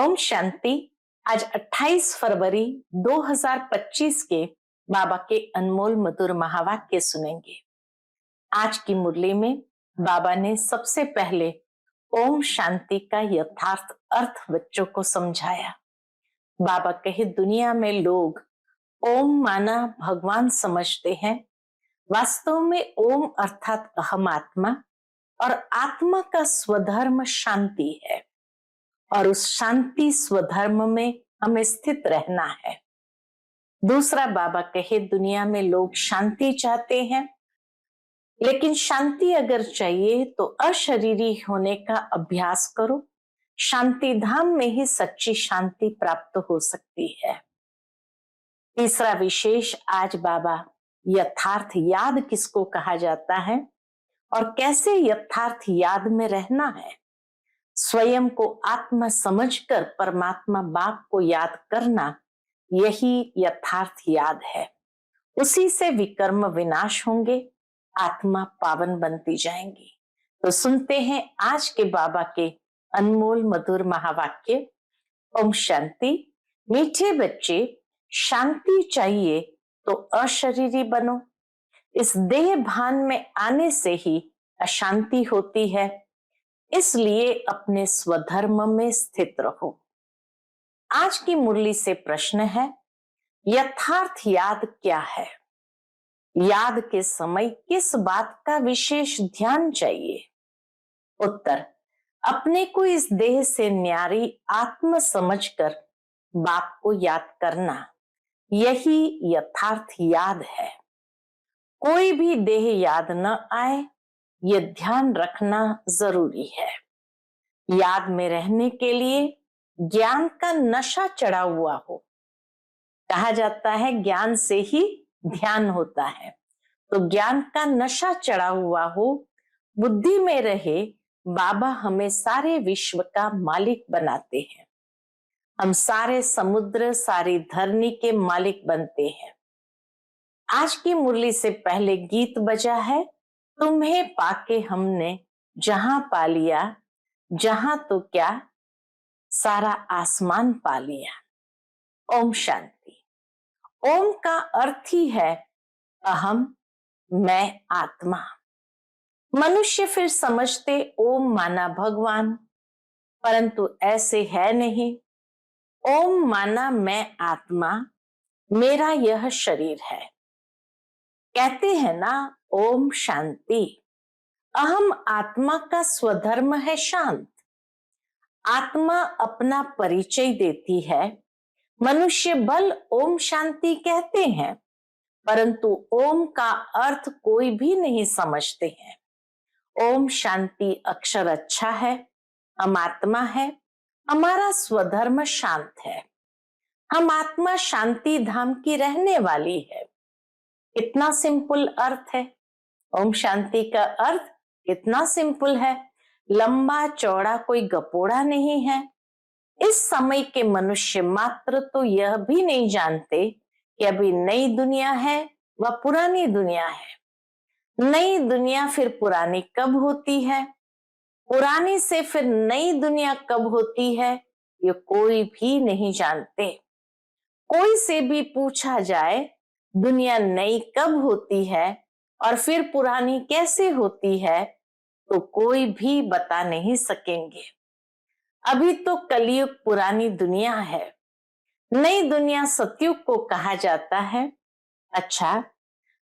ओम शांति। आज 28 फरवरी 2025 के बाबा के अनमोल मधुर महावाक्य सुनेंगे। आज की मुरली में बाबा ने सबसे पहले ओम शांति का यथार्थ अर्थ बच्चों को समझाया। बाबा कहे दुनिया में लोग ओम माना भगवान समझते हैं, वास्तव में ओम अर्थात अहम आत्मा और आत्मा का स्वधर्म शांति है और उस शांति स्वधर्म में हमें स्थित रहना है। दूसरा बाबा कहे दुनिया में लोग शांति चाहते हैं, लेकिन शांति अगर चाहिए तो अशरीरी होने का अभ्यास करो। शांति धाम में ही सच्ची शांति प्राप्त हो सकती है। तीसरा विशेष आज बाबा यथार्थ याद किसको कहा जाता है और कैसे यथार्थ याद में रहना है। स्वयं को आत्मा समझकर परमात्मा बाप को याद करना, यही यथार्थ याद है। उसी से विकर्म विनाश होंगे, आत्मा पावन बनती जाएंगी। तो सुनते हैं आज के बाबा के अनमोल मधुर महावाक्य। ओम शांति। मीठे बच्चे, शांति चाहिए तो अशरीरी बनो। इस देह भान में आने से ही अशांति होती है, इसलिए अपने स्वधर्म में स्थित रहो। आज की मुरली से प्रश्न है, यथार्थ याद क्या है? याद के समय किस बात का विशेष ध्यान चाहिए? उत्तर, अपने को इस देह से न्यारी आत्म समझकर बाप को याद करना, यही यथार्थ याद है। कोई भी देह याद न आए, ये ध्यान रखना जरूरी है। याद में रहने के लिए ज्ञान का नशा चढ़ा हुआ हो। कहा जाता है ज्ञान से ही ध्यान होता है, तो ज्ञान का नशा चढ़ा हुआ हो, बुद्धि में रहे बाबा हमें सारे विश्व का मालिक बनाते हैं। हम सारे समुद्र, सारी धरनी के मालिक बनते हैं। आज की मुरली से पहले गीत बजा है, तुम्हें पाके हमने जहां पा लिया, जहां तो क्या सारा आसमान पा लिया। ओम शांति। ओम का अर्थ ही है अहम, मैं आत्मा। मनुष्य फिर समझते ओम माना भगवान, परंतु ऐसे है नहीं। ओम माना मैं आत्मा, मेरा यह शरीर है। कहते हैं ना ओम शांति। अहम आत्मा का स्वधर्म है शांत। आत्मा अपना परिचय देती है। मनुष्य बल ओम शांति कहते हैं, परंतु ओम का अर्थ कोई भी नहीं समझते हैं। ओम शांति अक्षर अच्छा है, हम आत्मा है, हमारा स्वधर्म शांत है। हम आत्मा शांति धाम की रहने वाली है। कितना सिंपल अर्थ है। ओम शांति का अर्थ कितना सिंपल है, लंबा चौड़ा कोई गपोड़ा नहीं है। इस समय के मनुष्य मात्र तो यह भी नहीं जानते कि अभी नई दुनिया है व पुरानी दुनिया है। नई दुनिया फिर पुरानी कब होती है, पुरानी से फिर नई दुनिया कब होती है, ये कोई भी नहीं जानते। कोई से भी पूछा जाए दुनिया नई कब होती है और फिर पुरानी कैसे होती है, तो कोई भी बता नहीं सकेंगे। अभी तो कलयुग पुरानी दुनिया है, नई दुनिया सतयुग को कहा जाता है। अच्छा,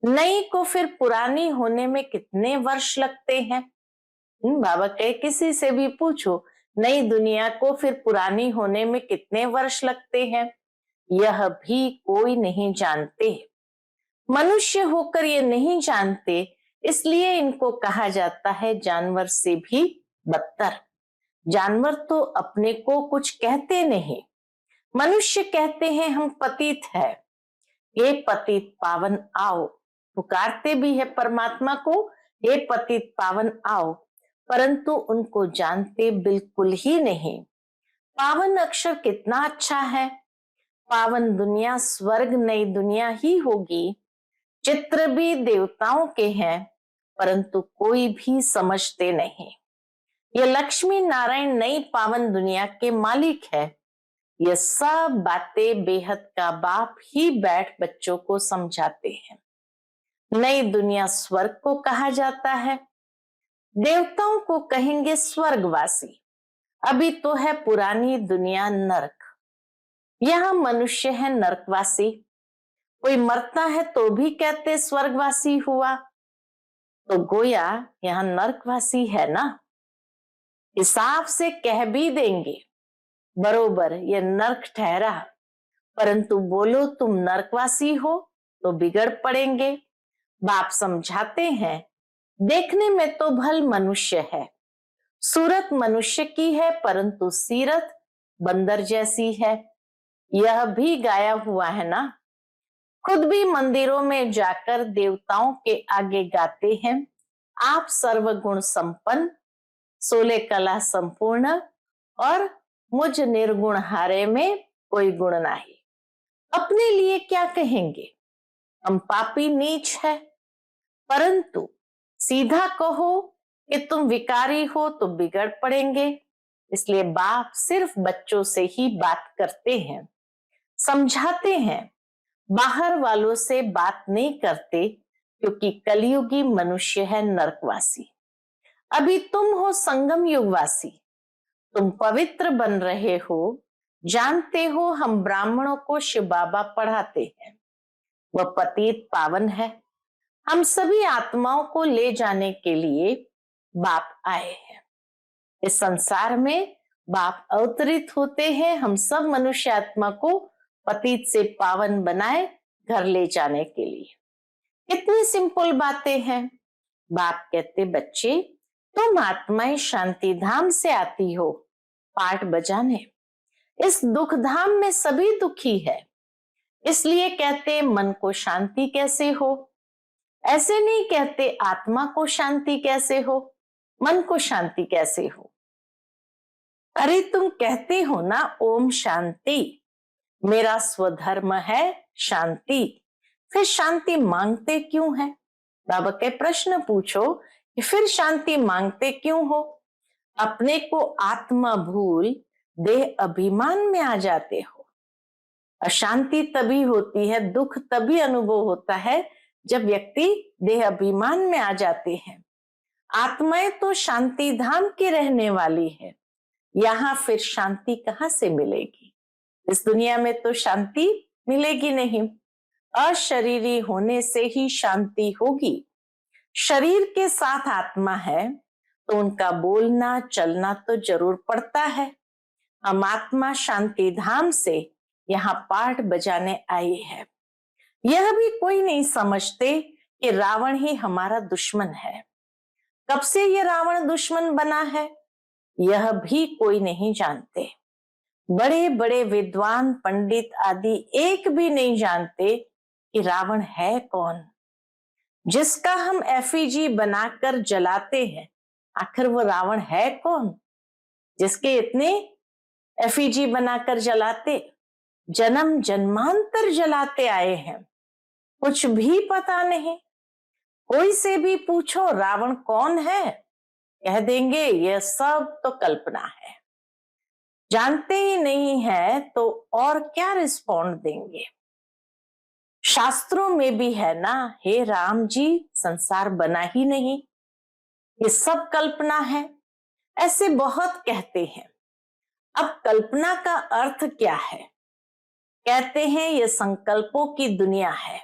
नई को फिर पुरानी होने में कितने वर्ष लगते हैं? बाबा कहे किसी से भी पूछो नई दुनिया को फिर पुरानी होने में कितने वर्ष लगते हैं, यह भी कोई नहीं जानते। मनुष्य होकर ये नहीं जानते, इसलिए इनको कहा जाता है जानवर से भी बदतर। जानवर तो अपने को कुछ कहते नहीं, मनुष्य कहते हैं हम पतित है, ये पतित पावन आओ। पुकारते भी है परमात्मा को, ये पतित पावन आओ, परंतु उनको जानते बिल्कुल ही नहीं। पावन अक्षर कितना अच्छा है। पावन दुनिया स्वर्ग नई दुनिया ही होगी। चित्र भी देवताओं के हैं, परंतु कोई भी समझते नहीं। ये लक्ष्मी नारायण नई पावन दुनिया के मालिक है, ये सब बातें बेहद का बाप ही बैठ बच्चों को समझाते हैं। नई दुनिया स्वर्ग को कहा जाता है, देवताओं को कहेंगे स्वर्गवासी। अभी तो है पुरानी दुनिया नरक, यहाँ मनुष्य है नरकवासी। कोई मरता है तो भी कहते स्वर्गवासी हुआ, तो गोया यहाँ नरकवासी है ना। हिसाब से कह भी देंगे बरोबर ये नरक ठहरा, परंतु बोलो तुम नरकवासी हो तो बिगड़ पड़ेंगे। बाप समझाते हैं, देखने में तो भल मनुष्य है, सूरत मनुष्य की है, परंतु सीरत बंदर जैसी है। यह भी गाया हुआ है ना। खुद भी मंदिरों में जाकर देवताओं के आगे गाते हैं, आप सर्वगुण संपन्न, 16 कला संपूर्ण, और मुझ निर्गुण हारे में कोई गुण नहीं। अपने लिए क्या कहेंगे, हम पापी नीच है, परंतु सीधा कहो कि तुम विकारी हो तो बिगड़ पड़ेंगे। इसलिए बाप सिर्फ बच्चों से ही बात करते हैं, समझाते हैं, बाहर वालों से बात नहीं करते, क्योंकि कलयुगी मनुष्य है नरकवासी। अभी तुम हो संगम युगवासी, तुम पवित्र बन रहे हो। जानते हो हम ब्राह्मणों को शिव बाबा पढ़ाते हैं, वह पतित पावन है। हम सभी आत्माओं को ले जाने के लिए बाप आए हैं। इस संसार में बाप अवतरित होते हैं, हम सब मनुष्य आत्मा को पतित से पावन बनाए घर ले जाने के लिए। कितनी सिंपल बातें हैं। बाप कहते, बच्चे तुम आत्माएं शांति धाम से आती हो पाठ बजाने। इस दुख धाम में सभी दुखी है, इसलिए कहते मन को शांति कैसे हो। ऐसे नहीं कहते आत्मा को शांति कैसे हो, मन को शांति कैसे हो। अरे तुम कहते हो ना ओम शांति, मेरा स्वधर्म है शांति, फिर शांति मांगते क्यों है। बाबा के प्रश्न पूछो कि फिर शांति मांगते क्यों हो। अपने को आत्मा भूल देह अभिमान में आ जाते हो। अशांति तभी होती है, दुख तभी अनुभव होता है जब व्यक्ति देह अभिमान में आ जाते हैं। आत्माएं तो शांति धाम की रहने वाली है, यहाँ फिर शांति कहाँ से मिलेगी। इस दुनिया में तो शांति मिलेगी नहीं, अशरीरी होने से ही शांति होगी। शरीर के साथ आत्मा है तो उनका बोलना चलना तो जरूर पड़ता है। हम आत्मा शांति धाम से यहाँ पाठ बजाने आए हैं। यह भी कोई नहीं समझते कि रावण ही हमारा दुश्मन है। कब से ये रावण दुश्मन बना है यह भी कोई नहीं जानते। बड़े बड़े विद्वान पंडित आदि एक भी नहीं जानते कि रावण है कौन, जिसका हम एफिजी बनाकर जलाते हैं। आखिर वो रावण है कौन जिसके इतने एफिजी बनाकर जलाते, जन्म जन्मांतर जलाते आए हैं, कुछ भी पता नहीं। कोई से भी पूछो रावण कौन है, कह देंगे यह सब तो कल्पना है। जानते ही नहीं है तो और क्या रिस्पॉन्ड देंगे। शास्त्रों में भी है ना, हे राम जी संसार बना ही नहीं, ये सब कल्पना है, ऐसे बहुत कहते हैं। अब कल्पना का अर्थ क्या है। कहते हैं ये संकल्पों की दुनिया है,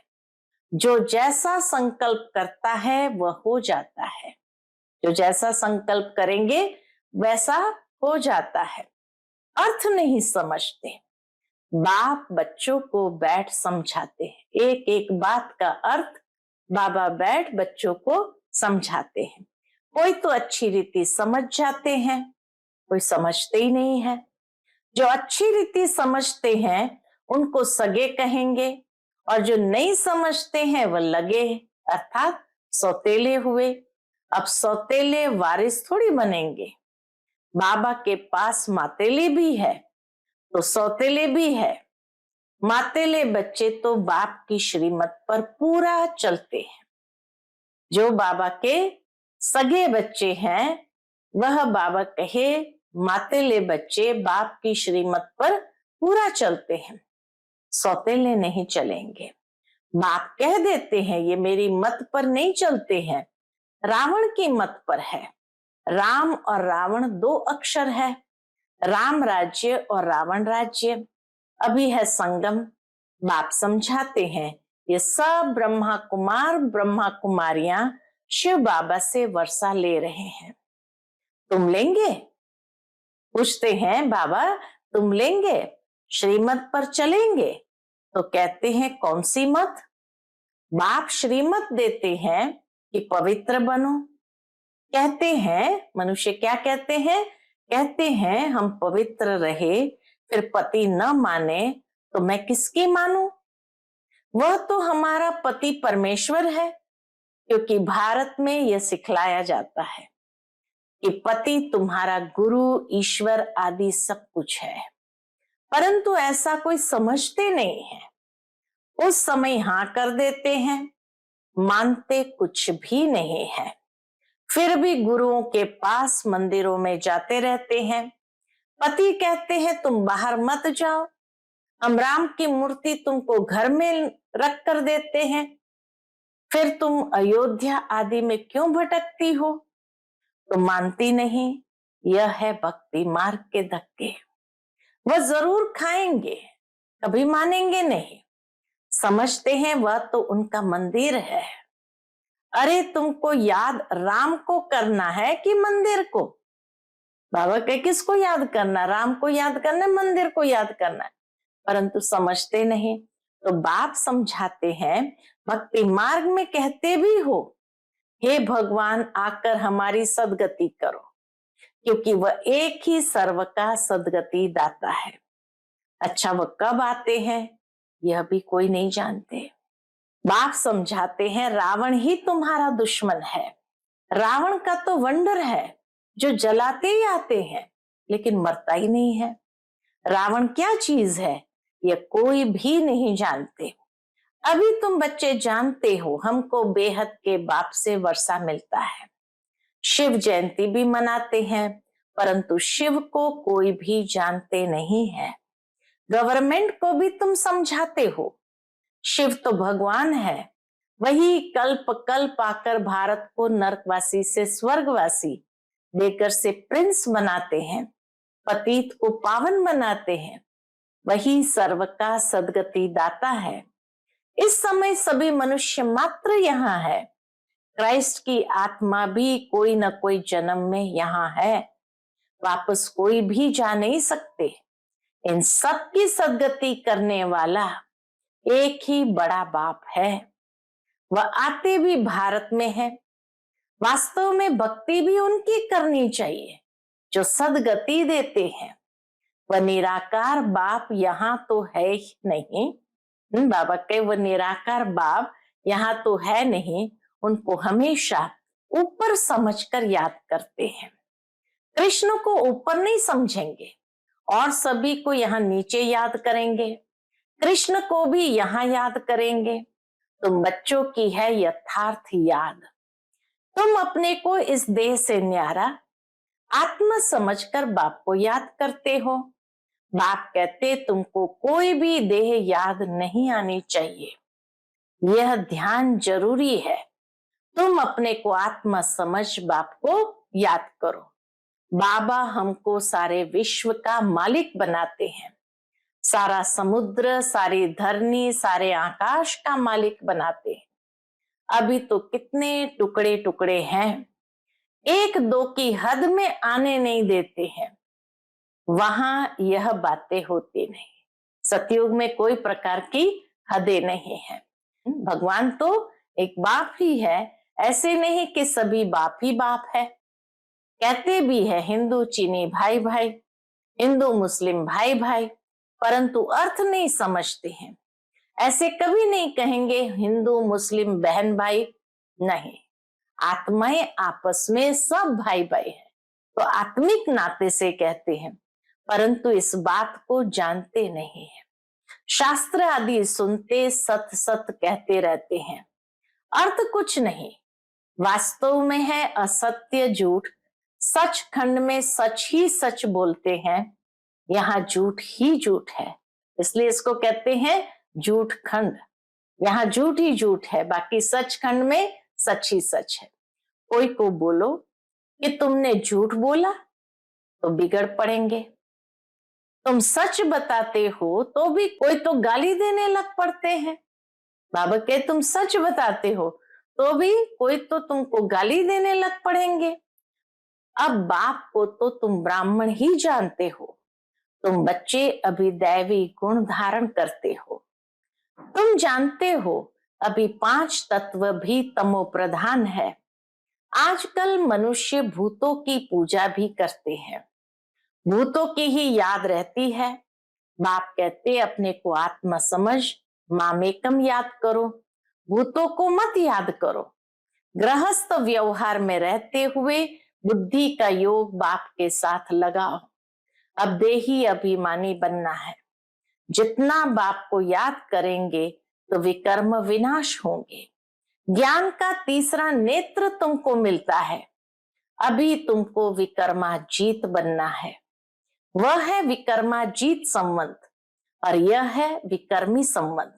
जो जैसा संकल्प करता है वह हो जाता है। जो जैसा संकल्प करेंगे वैसा हो जाता है। अर्थ नहीं समझते। बाप बच्चों को बैठ समझाते हैं, एक एक बात का अर्थ बाबा बैठ बच्चों को समझाते हैं। कोई तो अच्छी रीति समझ जाते हैं, कोई समझते ही नहीं है। जो अच्छी रीति समझते हैं उनको सगे कहेंगे, और जो नहीं समझते हैं वह लगे, अर्थात सौतेले हुए। अब सौतेले वारिस थोड़ी बनेंगे। बाबा के पास मातेले भी है तो सौतेले भी है। मातेले बच्चे तो बाप की श्रीमत पर पूरा चलते हैं। जो बाबा के सगे बच्चे हैं वह बाबा कहे मातेले बच्चे बाप की श्रीमत पर पूरा चलते हैं, सौतेले नहीं चलेंगे। बाप कह देते हैं ये मेरी मत पर नहीं चलते हैं, रावण की मत पर है। राम और रावण दो अक्षर है, राम राज्य और रावण राज्य। अभी है संगम। बाप समझाते हैं ये सब ब्रह्मा कुमार ब्रह्मा कुमारियां शिव बाबा से वर्षा ले रहे हैं। तुम लेंगे? पूछते हैं बाबा तुम लेंगे, श्रीमत पर चलेंगे? तो कहते हैं कौन सी मत? बाप श्रीमत देते हैं कि पवित्र बनो। कहते हैं मनुष्य क्या कहते हैं? कहते हैं हम पवित्र रहे, फिर पति न माने तो मैं किसकी मानूं? वह तो हमारा पति परमेश्वर है, क्योंकि भारत में यह सिखलाया जाता है कि पति तुम्हारा गुरु ईश्वर आदि सब कुछ है। परंतु ऐसा कोई समझते नहीं है। उस समय हाँ कर देते हैं, मानते कुछ भी नहीं है, फिर भी गुरुओं के पास मंदिरों में जाते रहते हैं। पति कहते हैं तुम बाहर मत जाओ, हम राम की मूर्ति तुमको घर में रख कर देते हैं, फिर तुम अयोध्या आदि में क्यों भटकती हो? तो मानती नहीं। यह है भक्ति मार्ग के धक्के। वह जरूर खाएंगे, कभी मानेंगे नहीं। समझते हैं वह तो उनका मंदिर है। अरे तुमको याद राम को करना है कि मंदिर को? बाबा कहे किसको याद करना? राम को याद करना, मंदिर को याद करना है। परंतु समझते नहीं। तो बाप समझाते हैं, भक्ति मार्ग में कहते भी हो हे भगवान आकर हमारी सदगति करो, क्योंकि वह एक ही सर्व का सदगति दाता है। अच्छा वह कब आते हैं यह भी कोई नहीं जानते। बाप समझाते हैं रावण ही तुम्हारा दुश्मन है। रावण का तो वंडर है जो जलाते ही आते हैं लेकिन मरता ही नहीं है। रावण क्या चीज है यह कोई भी नहीं जानते। अभी तुम बच्चे जानते हो हमको बेहद के बाप से वर्षा मिलता है। शिव जयंती भी मनाते हैं, परंतु शिव को कोई भी जानते नहीं है। गवर्नमेंट को भी तुम समझाते हो शिव तो भगवान है, वही कल्प कल्प आकर भारत को नरकवासी से स्वर्गवासी देकर से प्रिंस बनाते हैं, पतित को पावन बनाते हैं। वही सर्व का सदगति दाता है। इस समय सभी मनुष्य मात्र यहाँ है। क्राइस्ट की आत्मा भी कोई न कोई जन्म में यहाँ है, वापस कोई भी जा नहीं सकते। इन सब की सदगति करने वाला एक ही बड़ा बाप है। वह आते भी भारत में है। वास्तव में भक्ति भी उनकी करनी चाहिए जो सदगति देते हैं। वह निराकार बाप यहाँ तो है ही नहीं। बाबा के वह निराकार बाप यहाँ तो है नहीं, उनको हमेशा ऊपर समझकर याद करते हैं। कृष्ण को ऊपर नहीं समझेंगे और सभी को यहाँ नीचे याद करेंगे। कृष्ण को भी यहाँ याद करेंगे। तुम बच्चों की है यथार्थ याद। तुम अपने को इस देह से न्यारा आत्मा समझकर बाप को याद करते हो। बाप कहते तुमको कोई भी देह याद नहीं आनी चाहिए, यह ध्यान जरूरी है। तुम अपने को आत्मा समझ बाप को याद करो। बाबा हमको सारे विश्व का मालिक बनाते हैं, सारा समुद्र सारी धरनी सारे आकाश का मालिक बनाते हैं। अभी तो कितने टुकड़े टुकड़े हैं, एक दो की हद में आने नहीं देते हैं। वहां यह बातें होती नहीं। सतयुग में कोई प्रकार की हदें नहीं है। भगवान तो एक बाप ही है, ऐसे नहीं कि सभी बाप ही बाप है। कहते भी है हिंदू चीनी भाई भाई, हिंदू मुस्लिम भाई भाई, परंतु अर्थ नहीं समझते हैं। ऐसे कभी नहीं कहेंगे हिंदू मुस्लिम बहन भाई, नहीं। आत्माएं आपस में सब भाई भाई हैं, तो आत्मिक नाते से कहते हैं, परंतु इस बात को जानते नहीं है। शास्त्र आदि सुनते सत सत कहते रहते हैं, अर्थ कुछ नहीं। वास्तव में है असत्य झूठ, सच खंड में सच ही सच बोलते हैं। यहाँ झूठ ही झूठ है, इसलिए इसको कहते हैं झूठ खंड। यहाँ झूठ ही झूठ है, बाकी सच खंड में सच ही सच है। कोई को बोलो कि तुमने झूठ बोला तो बिगड़ पड़ेंगे, तुम सच बताते हो तो भी कोई तो गाली देने लग पड़ते हैं। बाबा कहे तुम सच बताते हो तो भी कोई तो तुमको गाली देने लग पड़ेंगे। अब बाप को तो तुम ब्राह्मण ही जानते हो, तुम बच्चे अभी दैवी गुण धारण करते हो। तुम जानते हो अभी 5 तत्व भी तमो प्रधान है। आजकल मनुष्य भूतों की पूजा भी करते हैं, भूतों की ही याद रहती है। बाप कहते अपने को आत्मा समझ, मामेकम याद करो, भूतों को मत याद करो। गृहस्थ व्यवहार में रहते हुए बुद्धि का योग बाप के साथ लगाओ। अब देही अभिमानी बनना है। जितना बाप को याद करेंगे तो विकर्म विनाश होंगे। ज्ञान का तीसरा नेत्र तुमको मिलता है। अभी तुमको विकर्माजीत बनना है। वह है विकर्माजीत संबंध और यह है विकर्मी संबंध।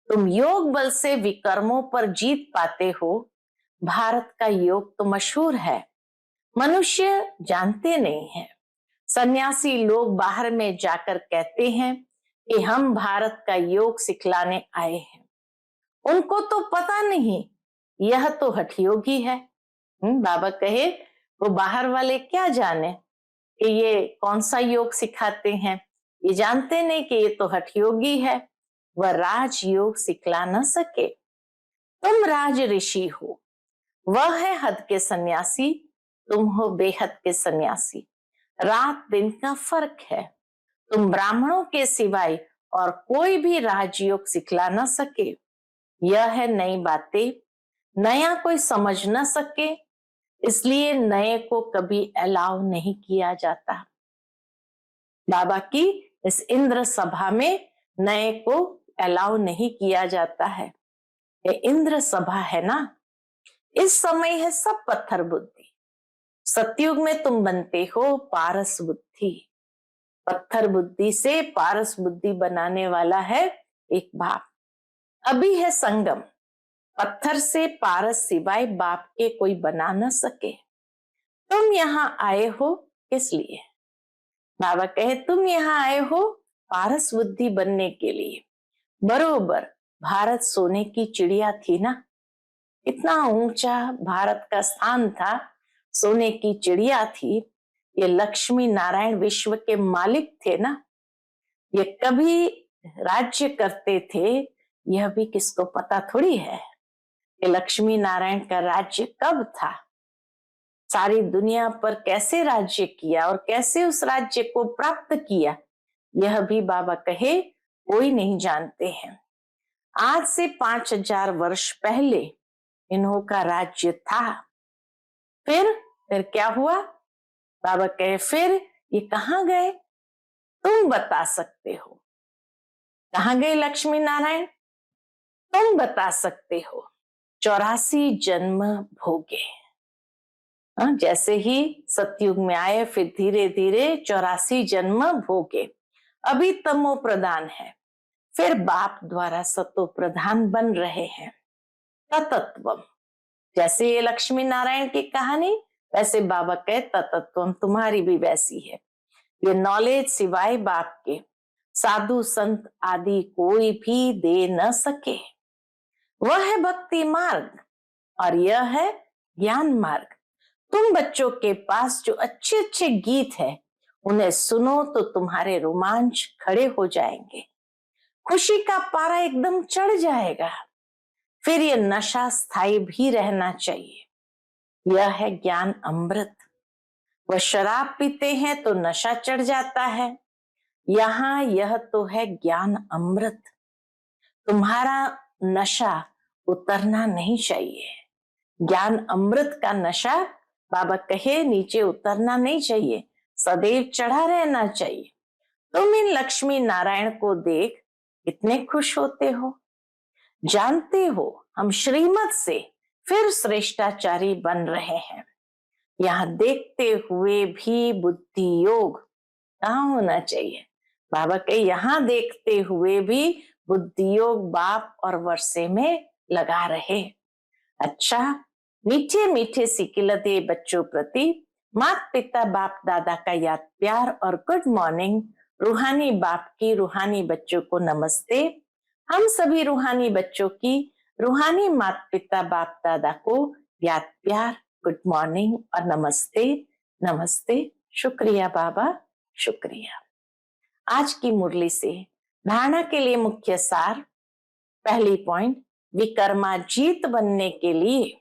तुम योग बल से विकर्मों पर जीत पाते हो। भारत का योग तो मशहूर है, मनुष्य जानते नहीं है। सन्यासी लोग बाहर में जाकर कहते हैं कि हम भारत का योग सिखलाने आए हैं। उनको तो पता नहीं यह तो हठयोगी है। बाबा कहे वो बाहर वाले क्या जाने कि ये कौन सा योग सिखाते हैं, ये जानते नहीं कि ये तो हठयोगी है, वह राज योग सिखला न सके। तुम राज ऋषि हो, वह है हद के सन्यासी, तुम हो बेहद के सन्यासी। रात दिन का फर्क है। तुम ब्राह्मणों के सिवाय और कोई भी राजयोग सिखला न सके। यह है नई बातें, नया कोई समझ न सके, इसलिए नए को कभी अलाउ नहीं किया जाता। बाबा की इस इंद्र सभा में नए को अलाउ नहीं किया जाता है। ये इंद्र सभा है ना, इस समय है सब पत्थर बुद्धि। सतयुग में तुम बनते हो पारस बुद्धि। पत्थर बुद्धि से पारस बुद्धि बनाने वाला है एक बाप। अभी है संगम, पत्थर से पारस सिवाय बाप के कोई बना न सके। तुम यहाँ आए हो किस लिए? बाबा कहे तुम यहाँ आए हो पारस बुद्धि बनने के लिए। बरोबर भारत सोने की चिड़िया थी ना, इतना ऊंचा भारत का स्थान था, सोने की चिड़िया थी। ये लक्ष्मी नारायण विश्व के मालिक थे ना, ये कभी राज्य करते थे, यह भी किसको पता थोड़ी है कि लक्ष्मी नारायण का राज्य कब था, सारी दुनिया पर कैसे राज्य किया और कैसे उस राज्य को प्राप्त किया, यह भी बाबा कहे कोई नहीं जानते हैं। आज से 5000 वर्ष पहले इन्हों का राज्य था। फिर क्या हुआ? बाबा कहे फिर ये कहाँ गए? तुम बता सकते हो। कहाँ गए लक्ष्मी नारायण? तुम बता सकते हो। 84 जन्म भोगे। जैसे ही सतयुग में आए फिर धीरे धीरे 84 जन्म भोगे। अभी तमो प्रधान है, फिर बाप द्वारा सतो प्रधान बन रहे हैं। तत्वम, जैसे ये लक्ष्मी नारायण की कहानी, वैसे बाबा कहे तत्वम तुम्हारी भी वैसी है। ये नॉलेज सिवाय बाप के साधु संत आदि कोई भी दे न सके। वह है भक्ति मार्ग और यह है ज्ञान मार्ग। तुम बच्चों के पास जो अच्छे अच्छे गीत है उन्हें सुनो तो तुम्हारे रोमांच खड़े हो जाएंगे, खुशी का पारा एकदम चढ़ जाएगा। फिर यह नशा स्थायी भी रहना चाहिए। यह है ज्ञान अमृत। वह शराब पीते हैं तो नशा चढ़ जाता है, यहाँ यह तो है ज्ञान अमृत। तुम्हारा नशा उतरना नहीं चाहिए। ज्ञान अमृत का नशा बाबा कहे नीचे उतरना नहीं चाहिए, सदैव चढ़ा रहना चाहिए। तुम इन लक्ष्मी नारायण को देख इतने खुश होते हो, जानते हो हम श्रीमत से फिर श्रेष्ठाचारी बन रहे हैं। यहाँ देखते हुए भी बुद्धि योग कहाँ होना चाहिए। बाबा के यहाँ देखते हुए भी बुद्धि योग बाप और वर्षे में लगा रहे। अच्छा, मीठे मीठे सिकिलते बच्चों प्रति माता पिता बाप दादा का याद प्यार और गुड मॉर्निंग। रूहानी बाप की रूहानी बच्चों को नमस्ते। हम सभी रूहानी बच्चों की रूहानी माता पिता बाप दादा को याद प्यार, गुड मॉर्निंग और नमस्ते। नमस्ते। शुक्रिया बाबा, शुक्रिया। आज की मुरली से धारणा के लिए मुख्य सार। पहली पॉइंट, विकर्माजीत बनने के लिए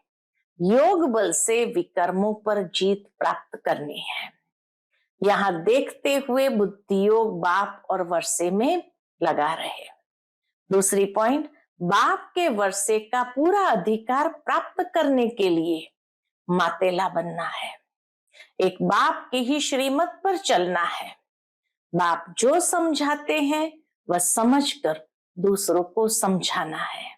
योग बल से विकर्मों पर जीत प्राप्त करनी है। यहाँ देखते हुए बुद्धि योग बाप और वर्षे में लगा रहे। दूसरी पॉइंट, बाप के वर्षे का पूरा अधिकार प्राप्त करने के लिए मातेला बनना है। एक बाप की ही श्रीमत पर चलना है। बाप जो समझाते हैं वह समझकर दूसरों को समझाना है।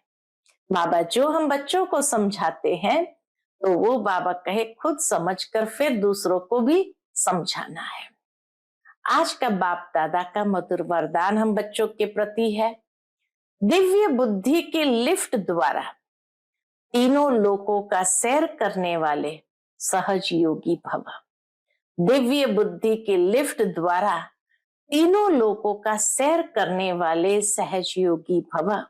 बाबा जो हम बच्चों को समझाते हैं तो वो बाबा कहे खुद समझकर फिर दूसरों को भी समझाना है। आज का बाप दादा का मधुर वरदान हम बच्चों के प्रति है। दिव्य बुद्धि के लिफ्ट द्वारा तीनों लोकों का सैर करने वाले सहज योगी भव। दिव्य बुद्धि के लिफ्ट द्वारा तीनों लोकों का सैर करने वाले सहज योगी भव।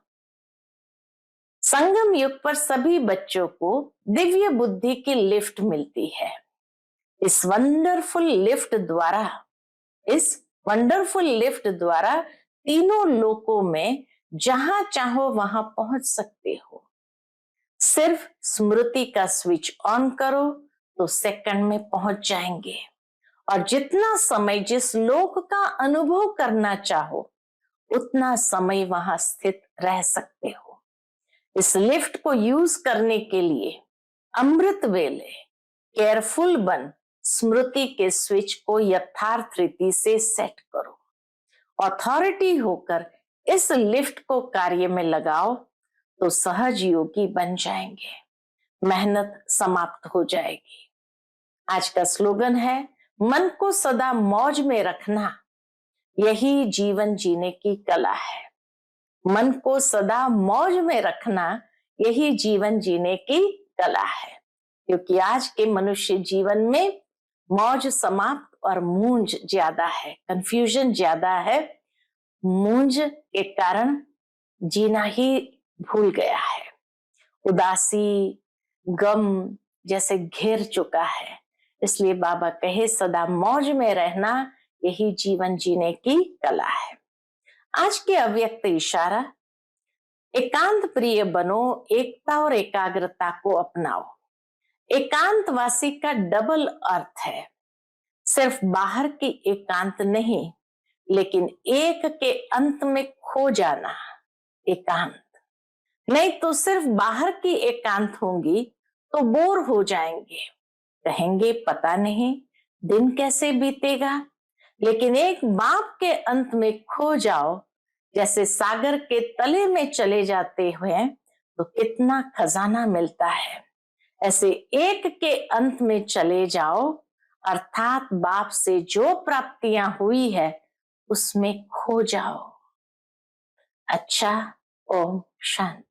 संगम युग पर सभी बच्चों को दिव्य बुद्धि की लिफ्ट मिलती है। इस वंडरफुल लिफ्ट द्वारा तीनों लोकों में जहां चाहो वहां पहुंच सकते हो। सिर्फ स्मृति का स्विच ऑन करो तो सेकंड में पहुंच जाएंगे और जितना समय जिस लोक का अनुभव करना चाहो उतना समय वहां स्थित रह सकते हो। इस लिफ्ट को यूज करने के लिए अमृत वेले केयरफुल बन स्मृति के स्विच को यथार्थ रीति से सेट करो। अथॉरिटी होकर इस लिफ्ट को कार्य में लगाओ तो सहज योगी बन जाएंगे। मेहनत समाप्त हो जाएगी। आज का स्लोगन है, मन को सदा मौज में रखना यही जीवन जीने की कला है। मन को सदा मौज में रखना यही जीवन जीने की कला है। क्योंकि आज के मनुष्य जीवन में मौज समाप्त और मूंज ज्यादा है, कंफ्यूजन ज्यादा है। मूंज के कारण जीना ही भूल गया है। उदासी गम जैसे घेर चुका है। इसलिए बाबा कहे सदा मौज में रहना यही जीवन जीने की कला है। आज के अव्यक्त इशारा, एकांत प्रिय बनो, एकता और एकाग्रता को अपनाओ। एकांतवासी का डबल अर्थ है, सिर्फ बाहर की एकांत नहीं लेकिन एक के अंत में खो जाना एकांत। नहीं तो सिर्फ बाहर की एकांत होंगी तो बोर हो जाएंगे, कहेंगे पता नहीं दिन कैसे बीतेगा। लेकिन एक बाप के अंत में खो जाओ, जैसे सागर के तले में चले जाते हुए तो कितना खजाना मिलता है। ऐसे एक के अंत में चले जाओ, अर्थात बाप से जो प्राप्तियां हुई है उसमें खो जाओ। अच्छा, ओम शांति।